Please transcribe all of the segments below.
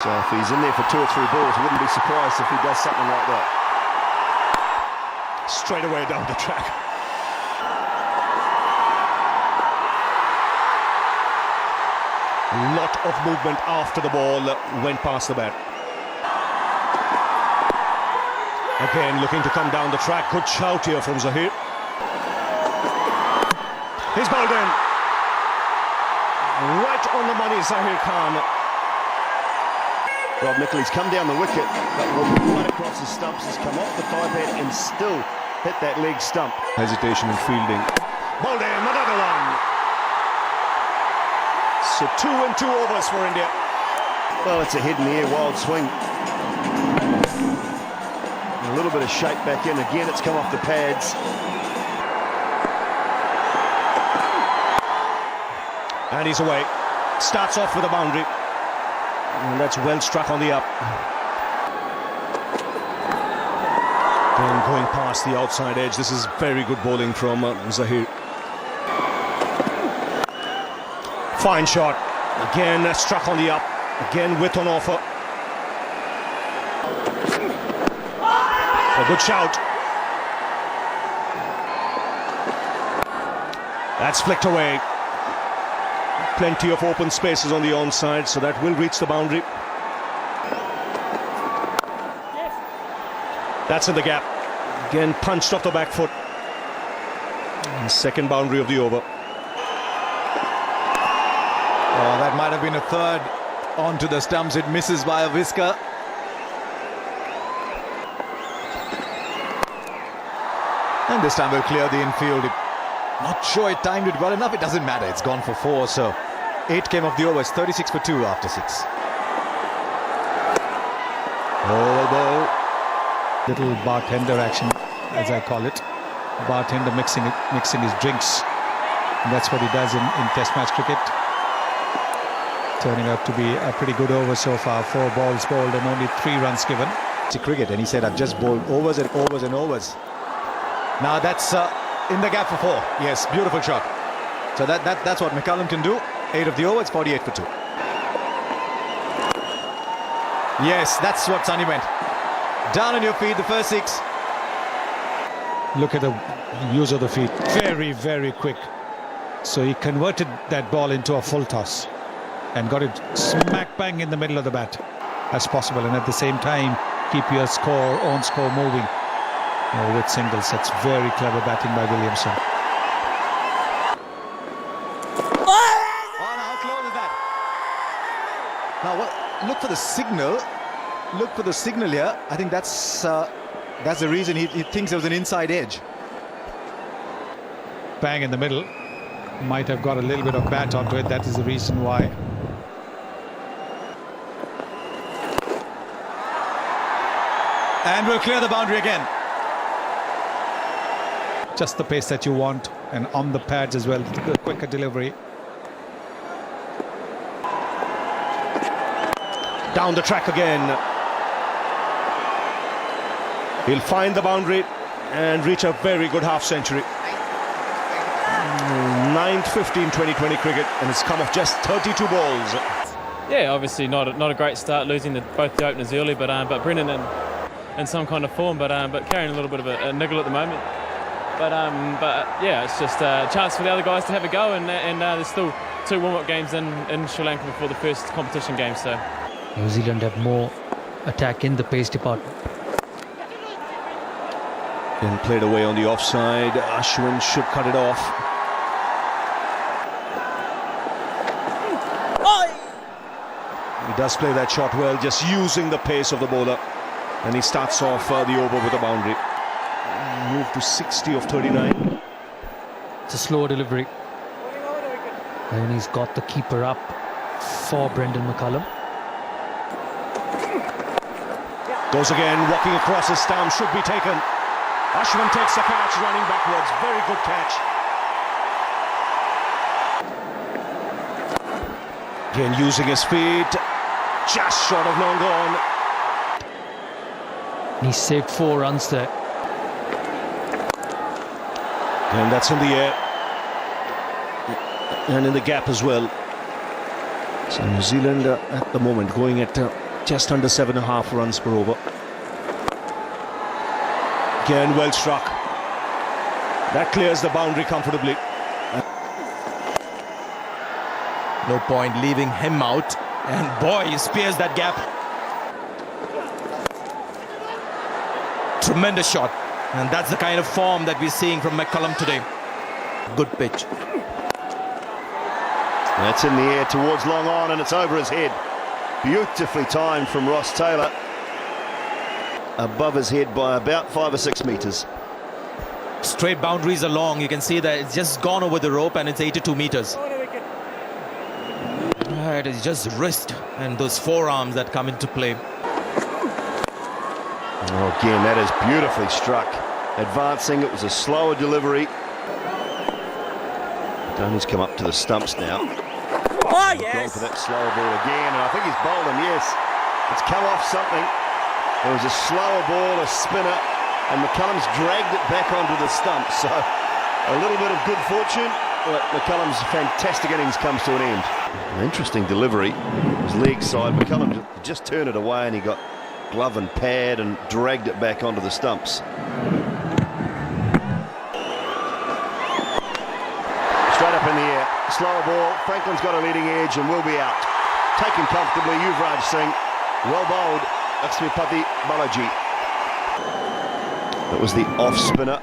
So if he's in there for 2 or 3 balls, I wouldn't be surprised if he does something like that. Straight away down the track. A lot of movement after the ball went past the bat. Again, looking to come down the track. Good shout here from Zahir. He's bowled in. Right on the money, Zahir Khan. Rob Nicholls come down the wicket, but right across the stumps, has come off the thigh pad and still hit that leg stump. Hesitation in fielding. Bowled in, another one. So 2 and 2 overs for India. Well, it's a head in the air, wild swing. A little bit of shape back in. Again, it's come off the pads. And he's away. Starts off with a boundary. And that's well struck on the up. Then going past the outside edge. This is very good bowling from Zahir. Fine shot. Again struck on the up. Again width on offer. A good shout. That's flicked away. Plenty of open spaces on the onside, so that will reach the boundary. That's in the gap. Again punched off the back foot. And second boundary of the over. Oh, that might have been a third onto the stumps. It misses by a whisker. And this time we'll clear the infield. Not sure it timed it well enough. It doesn't matter. It's gone for 4, so 8 came off the overs. 36 for 2 after 6. Oh, ball. Little bartender action, as I call it. Bartender mixing his drinks. And that's what he does in Test match cricket. Turning out to be a pretty good over so far. 4 balls bowled and only 3 runs given. To cricket, and he said, I've just bowled overs and overs and overs. Now that's in the gap for 4. Yes, beautiful shot. So that's what McCullum can do. 8 of the overs, 48 for 2. Yes, that's what Sunny went. Down on your feet, the first 6. Look at the use of the feet. Very, very quick. So he converted that ball into a full toss and got it smack bang in the middle of the bat as possible, and at the same time keep your own score moving with singles. That's very clever batting by Williamson. How close is that? Now look for the signal. Look for the signal here. I think that's the reason he thinks there was an inside edge. Bang in the middle. Might have got a little bit of bat onto it. That is the reason why. And we'll clear the boundary again. Just the pace that you want, and on the pads as well. Quicker delivery. Down the track again. He'll find the boundary and reach a very good half-century. 9th 15-20-20 cricket, and it's come off just 32 balls. Yeah, obviously not a great start, losing both the openers early, but Brennan in some kind of form, but carrying a little bit of a niggle at the moment. But yeah, it's just a chance for the other guys to have a go, and there's still 2 warm-up games in Sri Lanka before the first competition game. So New Zealand have more attack in the pace department. Then played away on the offside. Ashwin should cut it off. He does play that shot well, just using the pace of the bowler. And he starts off the over with a boundary. Move to 60 of 39. It's a slow delivery. And he's got the keeper up for Brendan McCullum. Goes again, walking across his stump, should be taken. Ashwin takes the catch, running backwards. Very good catch. Again, using his feet. Just short of long gone. He saved 4 runs there. And that's in the air. And in the gap as well. So New Zealand at the moment going at just under 7.5 runs per over. Again, well struck. That clears the boundary comfortably. No point leaving him out. And boy, he spears that gap. Tremendous shot. And that's the kind of form that we're seeing from McCullum today. Good pitch. That's in the air towards long on, and it's over his head. Beautifully timed from Ross Taylor. Above his head by about 5 or 6 metres. Straight boundaries along. You can see that it's just gone over the rope and it's 82 metres. It is just wrist and those forearms that come into play. Oh, again, that is beautifully struck. Advancing, it was a slower delivery. Donny's come up to the stumps now. Oh, Gone for that slower ball again, and I think he's bowled him, yes. It's come off something. There was a slower ball, a spinner, and McCullum's dragged it back onto the stumps. So a little bit of good fortune, but McCullum's fantastic innings comes to an end. An interesting delivery. His leg side, McCullum just turned it away and he got glove and pad and dragged it back onto the stumps. Straight up in the air, slower ball. Franklin's got a leading edge and will be out. Taken comfortably, Yuvraj Singh. Well bowled, Lakshmipati Balaji. That was the off spinner.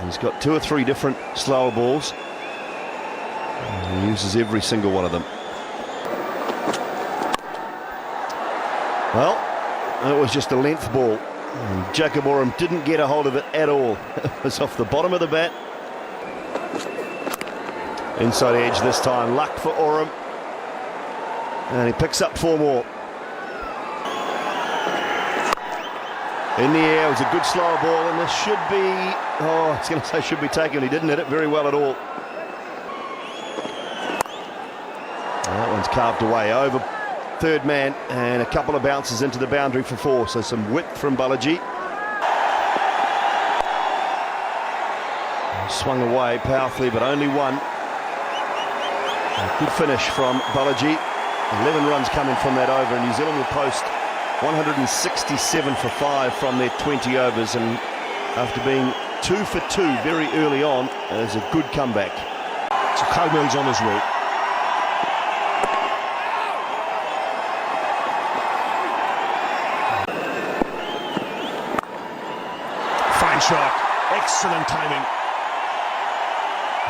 He's got 2 or 3 different slower balls. And he uses every single one of them. Well, it was just a length ball. Jacob Oram didn't get a hold of it at all. It was off the bottom of the bat. Inside edge this time, luck for Oram. And he picks up 4 more. In the air, it was a good slower ball, and this should be, I was going to say should be taken. He didn't hit it very well at all. That one's carved away over third man, and a couple of bounces into the boundary for 4. So some width from Balaji. Swung away powerfully, but only 1. A good finish from Balaji. 11 runs coming from that over, and New Zealand will post 167 for 5 from their 20 overs, and after being 2 for 2 very early on, there's a good comeback. So Caldwell's on his way. Fine shot, excellent timing,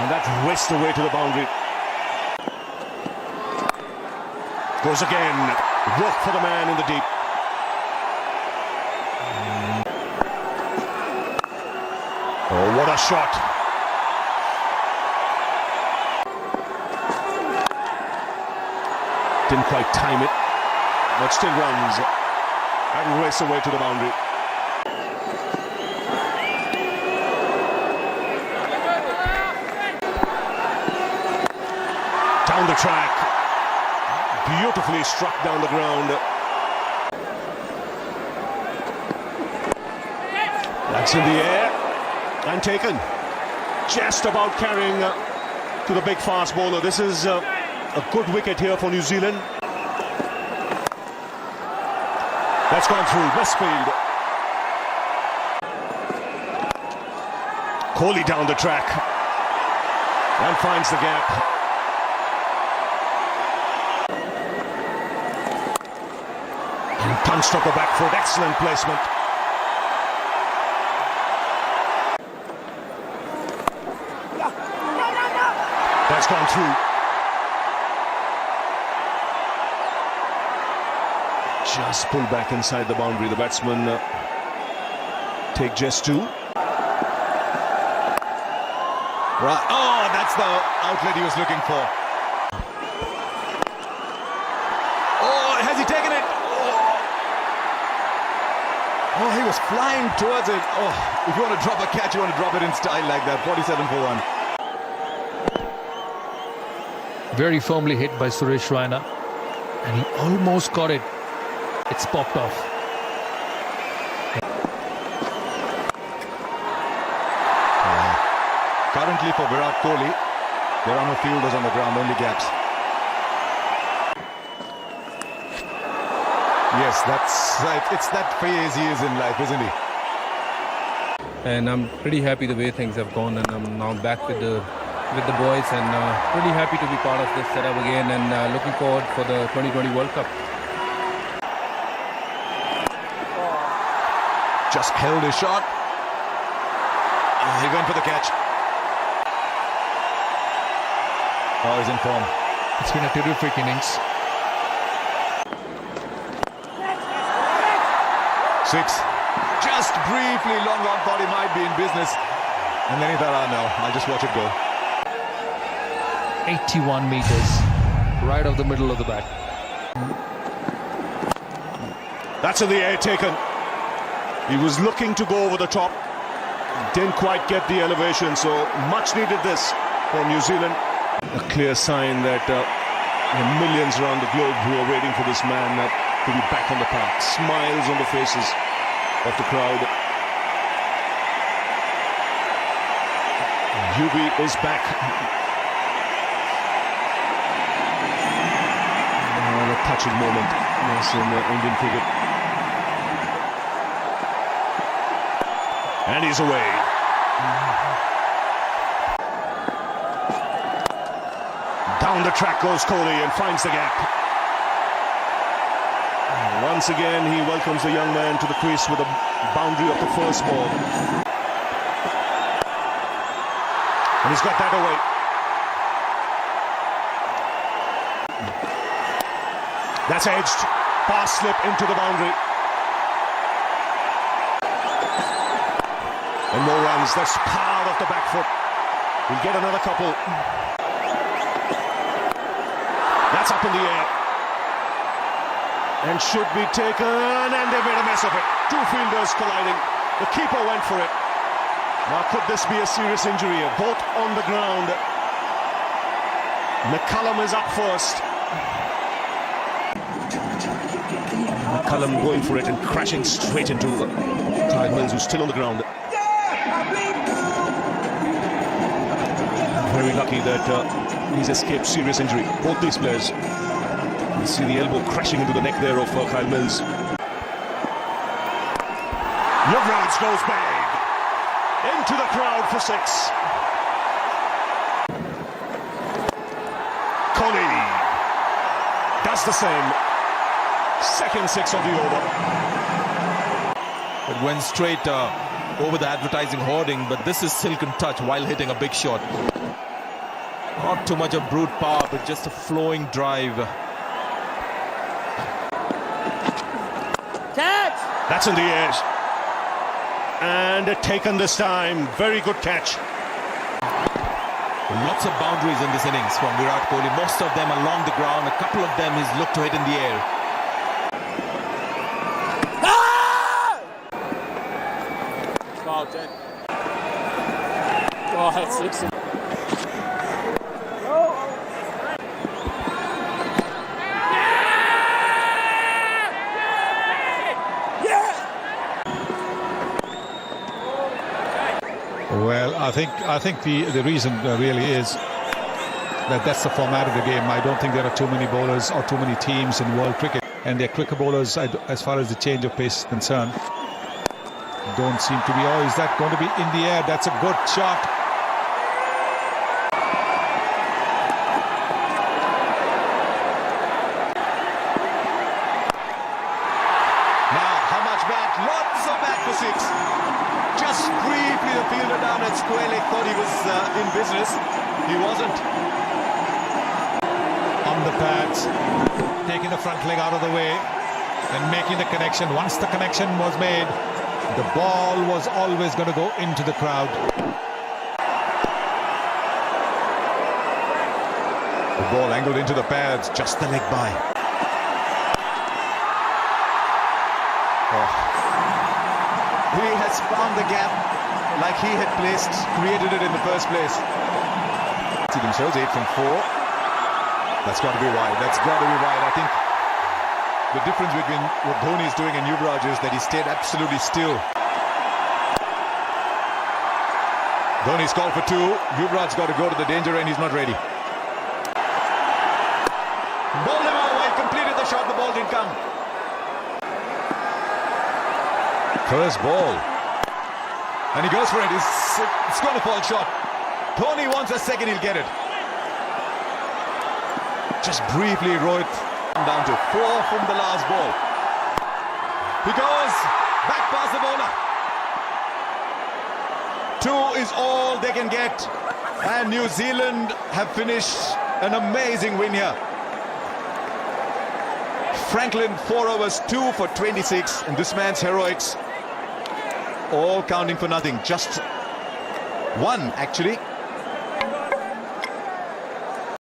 and that whisked away to the boundary. Goes again, work for the man in the deep. Oh, what a shot. Didn't quite time it, but still runs and race away to the boundary. Down the track, beautifully struck down the ground. That's in the air and taken. Just about carrying to the big fast bowler. This is a good wicket here for New Zealand. That's gone through, Westfield. Kohli down the track and finds the gap. And punched up the back foot, excellent placement. That's gone through. Just pulled back inside the boundary. The batsman take just 2. Right. Oh, that's the outlet he was looking for. Oh, has he taken it? Oh, he was flying towards it. Oh, if you want to drop a catch, you want to drop it in style like that. 47 for 1. Very firmly hit by Suresh Raina, and he almost got it. It's popped off. Currently for Virat Kohli, there are no fielders on the ground, only gaps. Yes, that's right. It's that phase he is in life, isn't he? And I'm pretty happy the way things have gone, and I'm now back with the boys, and pretty happy to be part of this setup again, and looking forward for the 2020 World Cup. Just held his shot. He went for the catch. Oh, he's in form. It's been a terrific innings. 6. Just briefly, long on, thought he might be in business. And then he thought, oh no, I'll just watch it go. 81 meters, right off the middle of the bat. That's in the air taken. He was looking to go over the top. Didn't quite get the elevation, so much needed this for New Zealand. A clear sign that millions around the globe who are waiting for this man to be back on the park. Smiles on the faces of the crowd. Yubi is back. A touching moment, yes, in Indian cricket. And he's away. Down the track goes Kohli and finds the gap. Once again, he welcomes the young man to the crease with a boundary of the first ball. And he's got that away. That's edged. Pass slip into the boundary. And more runs. That's power of the back foot. We'll get another couple. That's up in the air. And should be taken, and they made a mess of it. Two fielders colliding. The keeper went for it. Now could this be a serious injury? Both on the ground. McCullum is up first. McCullum going for it and crashing straight into Kyle Mills, who's still on the ground. Very lucky that he's escaped serious injury. Both these players. You see the elbow crashing into the neck there of Kyle Mills. Yuvraj goes bang. Into the crowd for 6. Kohli does the same. Second 6 of the over. It went straight over the advertising hoarding, but this is silken touch while hitting a big shot. Not too much of brute power, but just a flowing drive. Catch! That's in the air. And taken this time. Very good catch. Lots of boundaries in this innings from Virat Kohli. Most of them along the ground. A couple of them he's looked to hit in the air. Oh, dead. Oh, that's 6. Well, I think the reason really is that that's the format of the game. I don't think there are too many bowlers or too many teams in world cricket, and they're quicker bowlers as far as the change of pace is concerned. Don't seem to be. Oh, is that going to be in the air? That's a good shot. Now, how much back? Lots of back for 6. Just briefly, the fielder down at square leg thought he was in business. He wasn't. On the pads, taking the front leg out of the way and making the connection. Once the connection was made, the ball was always going to go into the crowd. The ball angled into the pads, just the leg by. Oh. He has found the gap like he had created it in the first place. See themselves 8 from 4. That's got to be wide. That's got to be wide. I think the difference between what Dhoni is doing and Yuvraj is that he stayed absolutely still. Dhoni's called for 2. Yuvraj's got to go to the danger and he's not ready. Bowled him out, completed the shot, the ball didn't come. First ball. And he goes for it. It's going to fall short. Tony wants a second, he'll get it. Just briefly, Rohit down to 4 from the last ball. He goes back past the bowler. 2 is all they can get. And New Zealand have finished an amazing win here. Franklin, 4 overs, 2 for 26. And this man's heroics all counting for nothing. Just 1, actually.